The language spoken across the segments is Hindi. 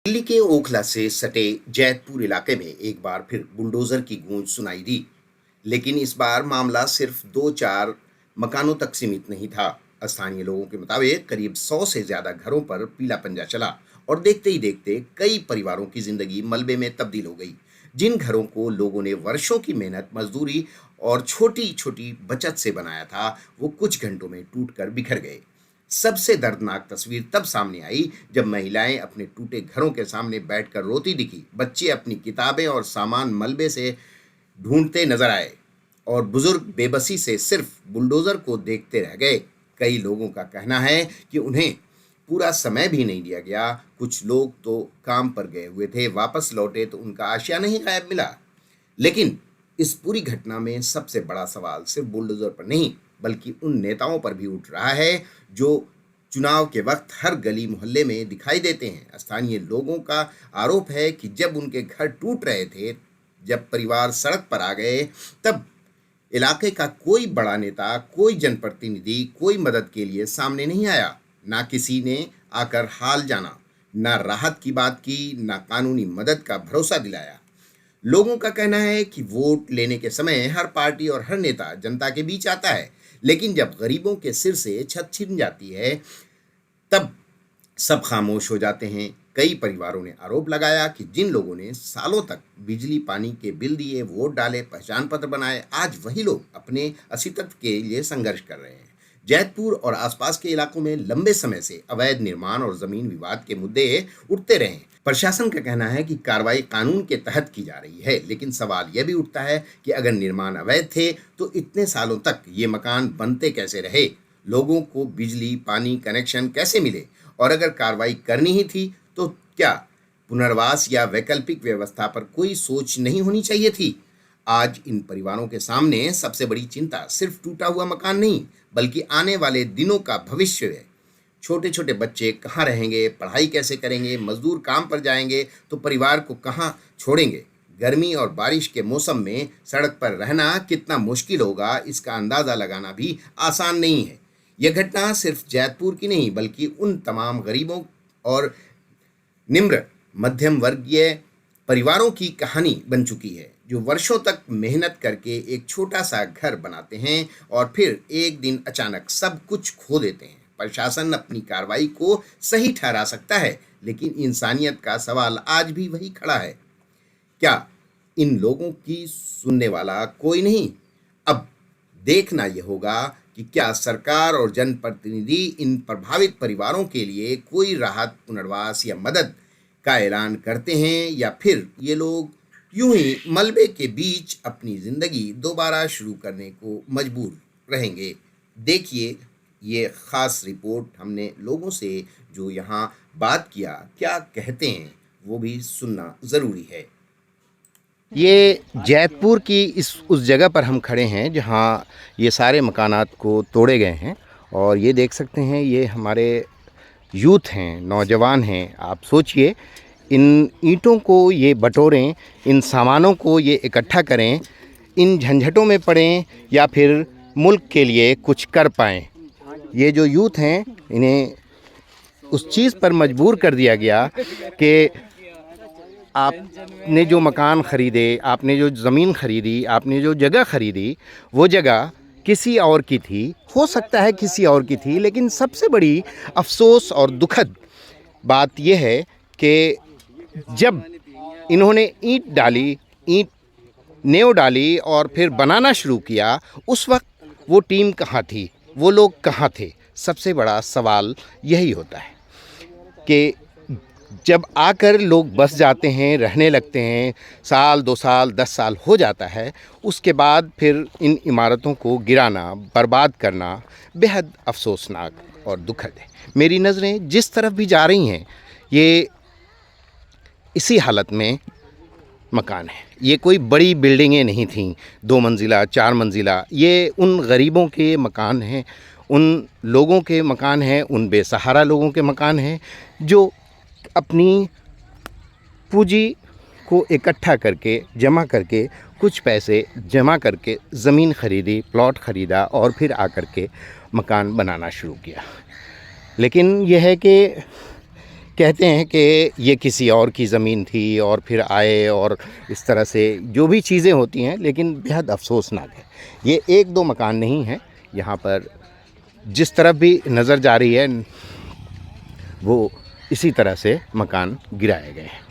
दिल्ली के ओखला से सटे जैतपुर इलाके में एक बार फिर बुलडोजर की गूंज सुनाई दी। लेकिन इस बार मामला सिर्फ दो चार मकानों तक सीमित नहीं था। स्थानीय लोगों के मुताबिक करीब 100 से ज्यादा घरों पर पीला पंजा चला और देखते ही देखते कई परिवारों की जिंदगी मलबे में तब्दील हो गई। जिन घरों को लोगों ने वर्षों की मेहनत, मजदूरी और छोटी छोटी बचत से बनाया था, वो कुछ घंटों में टूट कर बिखर गए। सबसे दर्दनाक तस्वीर तब सामने आई जब महिलाएं अपने टूटे घरों के सामने बैठकर रोती दिखी, बच्चे अपनी किताबें और सामान मलबे से ढूंढते नजर आए और बुजुर्ग बेबसी से सिर्फ बुलडोजर को देखते रह गए। कई लोगों का कहना है कि उन्हें पूरा समय भी नहीं दिया गया। कुछ लोग तो काम पर गए हुए थे, वापस लौटे तो उनका आशियाना ही गायब मिला। लेकिन इस पूरी घटना में सबसे बड़ा सवाल सिर्फ बुलडोजर पर नहीं, बल्कि उन नेताओं पर भी उठ रहा है जो चुनाव के वक्त हर गली मोहल्ले में दिखाई देते हैं। स्थानीय लोगों का आरोप है कि जब उनके घर टूट रहे थे, जब परिवार सड़क पर आ गए, तब इलाके का कोई बड़ा नेता, कोई जनप्रतिनिधि, कोई मदद के लिए सामने नहीं आया। ना किसी ने आकर हाल जाना, ना राहत की बात की, ना कानूनी मदद का भरोसा दिलाया। लोगों का कहना है कि वोट लेने के समय हर पार्टी और हर नेता जनता के बीच आता है, लेकिन जब गरीबों के सिर से छत छिन जाती है, तब सब खामोश हो जाते हैं। कई परिवारों ने आरोप लगाया कि जिन लोगों ने सालों तक बिजली पानी के बिल दिए, वोट डाले, पहचान पत्र बनाए, आज वही लोग अपने अस्तित्व के लिए संघर्ष कर रहे हैं। जैतपुर और आसपास के इलाकों में लंबे समय से अवैध निर्माण और जमीन विवाद के मुद्दे उठते रहे। प्रशासन का कहना है कि कार्रवाई कानून के तहत की जा रही है, लेकिन सवाल यह भी उठता है कि अगर निर्माण अवैध थे तो इतने सालों तक ये मकान बनते कैसे रहे? लोगों को बिजली पानी कनेक्शन कैसे मिले? और अगर कार्रवाई करनी ही थी तो क्या पुनर्वास या वैकल्पिक व्यवस्था पर कोई सोच नहीं होनी चाहिए थी? आज इन परिवारों के सामने सबसे बड़ी चिंता सिर्फ टूटा हुआ मकान नहीं, बल्कि आने वाले दिनों का भविष्य है। छोटे छोटे बच्चे कहाँ रहेंगे, पढ़ाई कैसे करेंगे, मजदूर काम पर जाएंगे तो परिवार को कहाँ छोड़ेंगे? गर्मी और बारिश के मौसम में सड़क पर रहना कितना मुश्किल होगा, इसका अंदाज़ा लगाना भी आसान नहीं है। यह घटना सिर्फ जैतपुर की नहीं, बल्कि उन तमाम गरीबों और निम्र मध्यम वर्गीय परिवारों की कहानी बन चुकी है, जो वर्षों तक मेहनत करके एक छोटा सा घर बनाते हैं और फिर एक दिन अचानक सब कुछ खो देते हैं। प्रशासन अपनी कार्रवाई को सही ठहरा सकता है, लेकिन इंसानियत का सवाल आज भी वही खड़ा है। क्या इन लोगों की सुनने वाला कोई नहीं? अब देखना यह होगा कि क्या सरकार और जनप्रतिनिधि इन प्रभावित परिवारों के लिए कोई राहत, पुनर्वास या मदद का ऐलान करते हैं, या फिर ये लोग यूं ही मलबे के बीच अपनी जिंदगी दोबारा शुरू करने को मजबूर रहेंगे। देखिए, ये खास रिपोर्ट हमने लोगों से जो यहाँ बात किया, क्या कहते हैं, वो भी सुनना ज़रूरी है। ये जैतपुर की इस उस जगह पर हम खड़े हैं जहाँ ये सारे मकानात को तोड़े गए हैं, और ये देख सकते हैं ये हमारे यूथ हैं, नौजवान हैं। आप सोचिए, इन ईंटों को ये बटोरें, इन सामानों को ये इकट्ठा करें, इन झंझटों में पड़ें या फिर मुल्क के लिए कुछ कर पाएँ। ये जो यूथ हैं, इन्हें उस चीज़ पर मजबूर कर दिया गया कि आपने जो मकान ख़रीदे, आपने जो ज़मीन ख़रीदी, आपने जो जगह ख़रीदी, वो जगह किसी और की थी, हो सकता है किसी और की थी, लेकिन सबसे बड़ी अफ़सोस और दुखद बात यह है कि जब इन्होंने ईंट डाली, ईंट नेव डाली और फिर बनाना शुरू किया, उस वक्त वो टीम कहाँ थी, वो लोग कहाँ थे? सबसे बड़ा सवाल यही होता है कि जब आकर लोग बस जाते हैं, रहने लगते हैं, साल 2 साल 10 साल हो जाता है, उसके बाद फिर इन इमारतों को गिराना, बर्बाद करना बेहद अफसोसनाक और दुखद है। मेरी नज़रें जिस तरफ भी जा रही हैं, ये इसी हालत में मकान है। ये कोई बड़ी बिल्डिंगें नहीं थीं, 2 मंजिला 4 मंजिला। ये उन गरीबों के मकान हैं, उन लोगों के मकान हैं, उन बेसहारा लोगों के मकान हैं जो अपनी पूंजी को इकट्ठा करके, जमा करके, कुछ पैसे जमा करके ज़मीन ख़रीदी, प्लॉट ख़रीदा और फिर आकर के मकान बनाना शुरू किया। लेकिन यह है कि कहते हैं कि ये किसी और की ज़मीन थी और फिर आए और इस तरह से जो भी चीज़ें होती हैं, लेकिन बेहद अफसोसनाक है। ये एक दो मकान नहीं हैं, यहाँ पर जिस तरफ भी नज़र जा रही है वो इसी तरह से मकान गिराए गए हैं।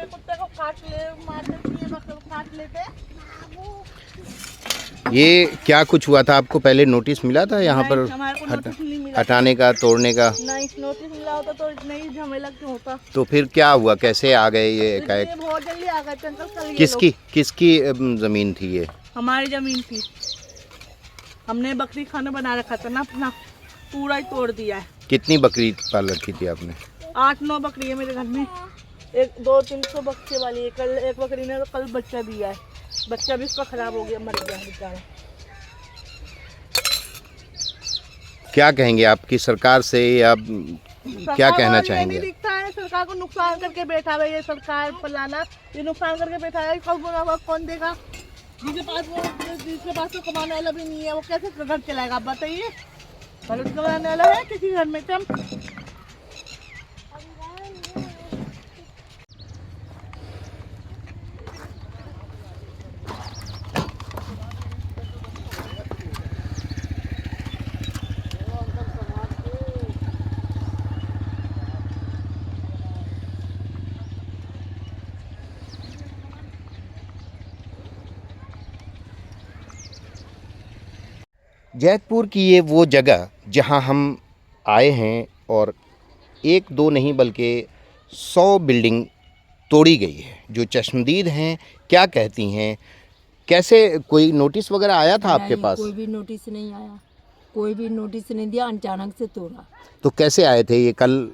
कुत्ते को काट ले मार काट लेते। ये क्या कुछ हुआ था आपको पहले नोटिस मिला था यहाँ पर हमारे को नोटिस नहीं मिला। हटाने का, तोड़ने का? नहीं, नोटिस मिला होता तो नहीं झमेला क्यों होता। तो फिर क्या हुआ, कैसे आ गए ये एकाएक? ये बहुत जल्दी आ गए थे अंकल कल ये किसकी ज़मीन थी ये? हमारी जमीन थी। हमने बकरी खाना बना रखा था ना अपना, पूरा ही तोड़ दिया है। कितनी बकरी पाल रखी थी आपने? 8-9 बकरी है मेरे घर में, एक 200-300 बच्चे वाली है। कल एक बकरी ने तो कल बच्चा दिया है, बच्चा भी उसका खराब हो गया, मर गया बेचारा। क्या कहेंगे आपकी सरकार से, या क्या कहना चाहेंगे? नहीं दिखता है, सरकार को नुकसान करके बैठा है ये सरकार फलाना, ये नुकसान करके बैठा है। कौन देगा? जिसके पास तो कमाने वाला भी नहीं है, वो कैसे घर चलाएगा? आप बताइए। गलत कमाने वाला है किसी घर में तो जैतपुर की ये वो जगह जहां हम आए हैं और एक दो नहीं बल्कि 100 बिल्डिंग तोड़ी गई है। जो चश्मदीद हैं क्या कहती हैं, कैसे कोई नोटिस वगैरह आया था आपके पास? कोई भी नोटिस नहीं आया, कोई भी नोटिस नहीं दिया, अचानक से तोड़ा। तो कैसे आए थे ये? कल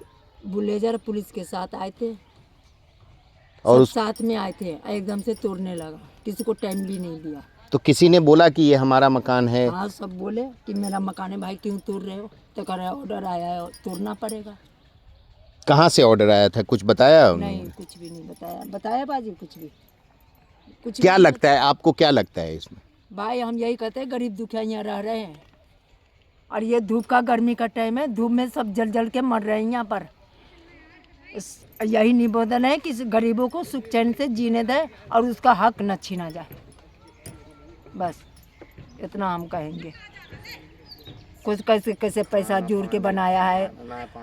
बुलेजर पुलिस के साथ आए थे और सब साथ में आए थे, एकदम से तोड़ने लगा, किसी को टाइम भी नहीं दिया। तो किसी ने बोला कि ये हमारा मकान है? हाँ, सब बोले कि मेरा मकान है भाई, क्यों तोड़ रहे हो? तो कह रहे ऑर्डर आया है, तोड़ना पड़ेगा। कहाँ से ऑर्डर आया था, कुछ बताया उन्होंने? नहीं, कुछ भी नहीं बताया बाजी, कुछ क्या भी लगता है आपको, क्या लगता है इसमें? भाई हम यही कहते हैं, गरीब दुखिया यहाँ रह रहे हैं और ये धूप का, गर्मी का टाइम है, धूप में सब जल जल के मर रहे हैं यहाँ पर। यही निवेदन है कि गरीबों को सुख चैन से जीने दे और उसका हक न छीना जाए, बस इतना हम कहेंगे। कुछ कैसे कैसे पैसा जोड़ के बनाया है,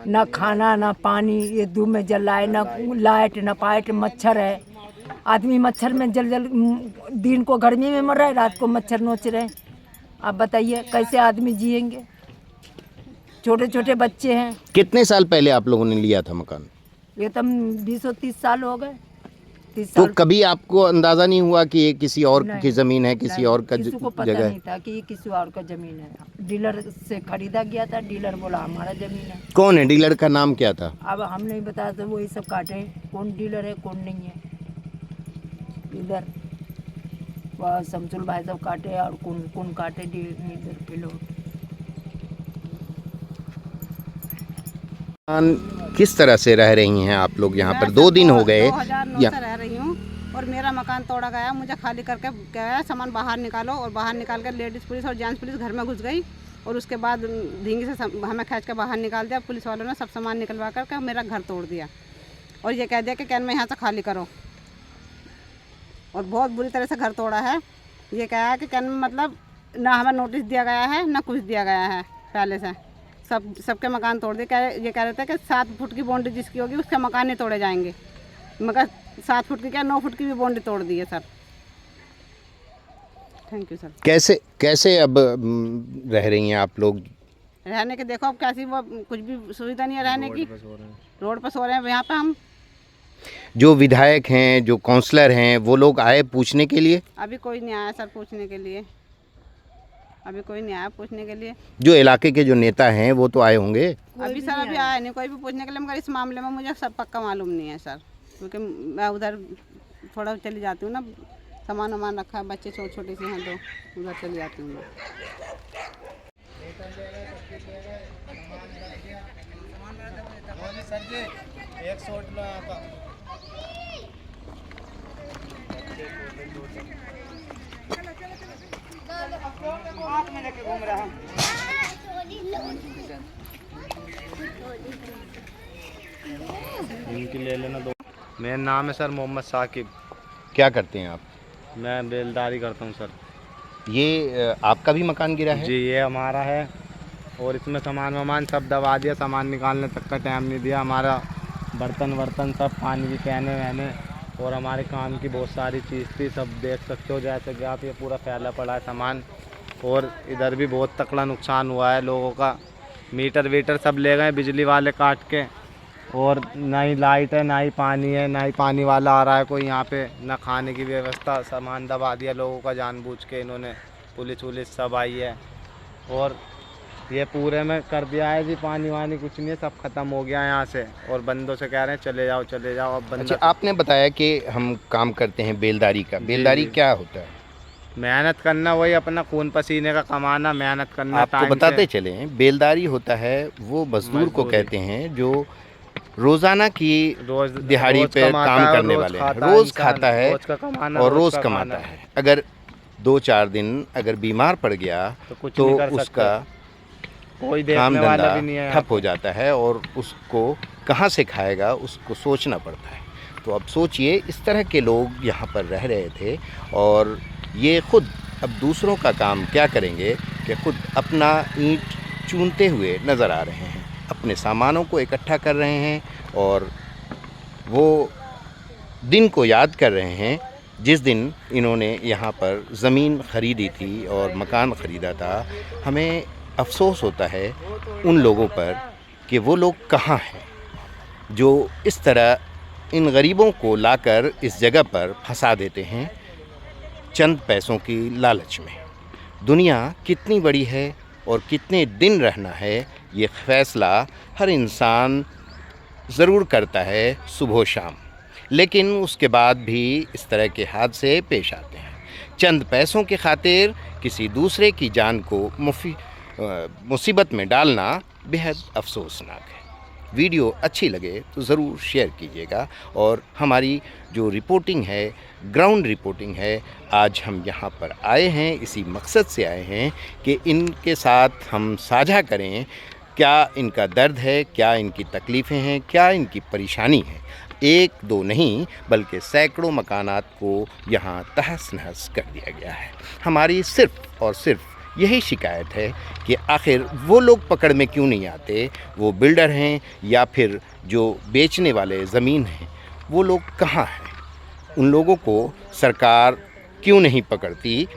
ना खाना ना पानी, ये धूप में जल रहा है, ना लाइट ना पाइट, मच्छर है। आदमी मच्छर में जल जल दिन को गर्मी में मर रहा है, रात को मच्छर नोच रहे हैं। आप बताइए कैसे आदमी जिएंगे? छोटे छोटे बच्चे हैं। कितने साल पहले आप लोगों ने लिया था मकान? ये तो 20-30 साल हो गए। 30 तो साल कभी आपको अंदाजा नहीं हुआ कि ये किसी और नहीं, की ज़मीन है, किसी नहीं, और का किसी को पता जगह नहीं था कि ये किसी और का ज़मीन है। डीलर से खरीदा गया था, डीलर बोला हमारा ज़मीन है। कौन है डीलर, का नाम क्या था? अब हम नहीं बता सकते, वही सब काटे कौन डीलर है कौन नहीं है। इधर वह शमसुल भाई सब काटे और कौन कौन काटे डीलर के लोग। किस तरह से रह रही हैं आप लोग यहाँ पर? 2 दिन हो गए 2009 से रह रही हूँ और मेरा मकान तोड़ा गया। मुझे खाली करके गया, सामान बाहर निकालो, और बाहर निकाल कर लेडीज़ पुलिस और जेंट्स पुलिस घर में घुस गई और उसके बाद धींगी से हमें खींच के बाहर निकाल दिया। पुलिस वालों ने सब सामान निकलवा करके मेरा घर तोड़ दिया और ये कह दिया कि कैन में यहाँ से खाली करो, और बहुत बुरी तरह से घर तोड़ा है। ये कहा है कि कैन में मतलब ना हमें नोटिस दिया गया है ना कुछ दिया गया है पहले से, सबके मकान तोड़ दिए। ये कह रहे थे कि 7 फुट की बाउंड्री जिसकी होगी उसके मकान नहीं तोड़े जाएंगे, मगर 7 फुट की क्या 9 फुट की भी बाउंड्री तोड़ दी है सर। Thank you sir. कैसे अब रह रही हैं आप लोग? रहने के देखो अब कैसी, वो कुछ भी सुविधा नहीं है रहने की, रोड पर सो रहे हैं यहाँ पे हम। जो विधायक हैं, जो काउंसलर हैं, वो लोग आए पूछने के लिए? अभी कोई नहीं आया सर पूछने के लिए, अभी कोई नहीं आया पूछने के लिए। जो इलाके के जो नेता हैं वो तो आए होंगे? अभी सर अभी आया नहीं कोई भी पूछने के लिए, मगर इस मामले में मुझे सब पक्का मालूम नहीं है सर, क्योंकि मैं उधर थोड़ा चली जाती हूँ ना, सामान वामान रखा है, बच्चे छोटे छोटे से हैं तो उधर चली जाती हूँ मैं। इनकी ले लेना दो। मेरा नाम है सर मोहम्मद साकिब। क्या करते हैं आप? मैं बेलदारी करता हूँ सर। ये आपका भी मकान गिरा है? जी ये हमारा है और इसमें सामान वामान सब दबा दिया, सामान निकालने तक का टाइम नहीं दिया। हमारा बर्तन वर्तन सब, पानी की कैने वैने और हमारे काम की बहुत सारी चीज़ थी, सब देख सकते हो जैसे कि आप। ये पूरा फैला पड़ा है सामान और इधर भी बहुत तकड़ा नुकसान हुआ है लोगों का। मीटर वीटर सब ले गए बिजली वाले काट के, और ना ही लाइट है ना ही पानी है, ना ही पानी वाला आ रहा है कोई यहाँ पे, ना खाने की व्यवस्था। सामान दबा दिया लोगों का जानबूझ के इन्होंने, पुलिस वुलिस सब आई है और ये पूरे में कर दिया है जी। पानी वानी कुछ नहीं है, सब ख़त्म हो गया यहाँ से और बंदों से कह रहे हैं चले जाओ चले जाओ। अब बंदा अच्छा, आपने बताया कि हम काम करते हैं बेलदारी का। बेलदारी जी। क्या होता है? मेहनत करना, वही अपना खून पसीने का कमाना, मेहनत करना। आपको टाइम बताते से। चले, बेलदारी होता है वो मजदूर को मजदूरी। कहते हैं जो रोजाना की रोज दिहाड़ी रोज पे कमाता काम है और करने रोज वाले हैं। खाता है रोज इंसान, खाता है रोज का कमाना, और रोज का कमाता खाना। है। अगर 2-4 दिन अगर बीमार पड़ गया तो कुछ तो नहीं कर सकता। उसका कोई काम देखने वाला धंधा भी नहीं है यहाँ ठप हो जाता है और उसको कहाँ से खाएगा उसको सोचना पड़ता है। तो अब सोचिए, इस तरह के लोग यहाँ पर रह रहे थे और ये खुद अब दूसरों का काम क्या करेंगे कि खुद अपना ईंट चूनते हुए नज़र आ रहे हैं, अपने सामानों को इकट्ठा कर रहे हैं और वो दिन को याद कर रहे हैं जिस दिन इन्होंने यहाँ पर ज़मीन ख़रीदी थी और मकान ख़रीदा था। हमें अफ़सोस होता है उन लोगों पर कि वो लोग कहाँ हैं जो इस तरह इन गरीबों को लाकर इस जगह पर फंसा देते हैं चंद पैसों की लालच में। दुनिया कितनी बड़ी है और कितने दिन रहना है, ये फ़ैसला हर इंसान ज़रूर करता है सुबह शाम, लेकिन उसके बाद भी इस तरह के हादसे पेश आते हैं। चंद पैसों की खातिर किसी दूसरे की जान को मुसीबत में डालना बेहद अफसोसनाक है। वीडियो अच्छी लगे तो ज़रूर शेयर कीजिएगा और हमारी जो रिपोर्टिंग है, ग्राउंड रिपोर्टिंग है, आज हम यहाँ पर आए हैं इसी मकसद से आए हैं कि इनके साथ हम साझा करें क्या इनका दर्द है, क्या इनकी तकलीफ़ें हैं, क्या इनकी परेशानी है। एक दो नहीं बल्कि सैकड़ों मकानात को यहाँ तहस नहस कर दिया गया है। हमारी सिर्फ़ और सिर्फ यही शिकायत है कि आखिर वो लोग पकड़ में क्यों नहीं आते, वो बिल्डर हैं या फिर जो बेचने वाले ज़मीन हैं, वो लोग कहाँ हैं? उन लोगों को सरकार क्यों नहीं पकड़ती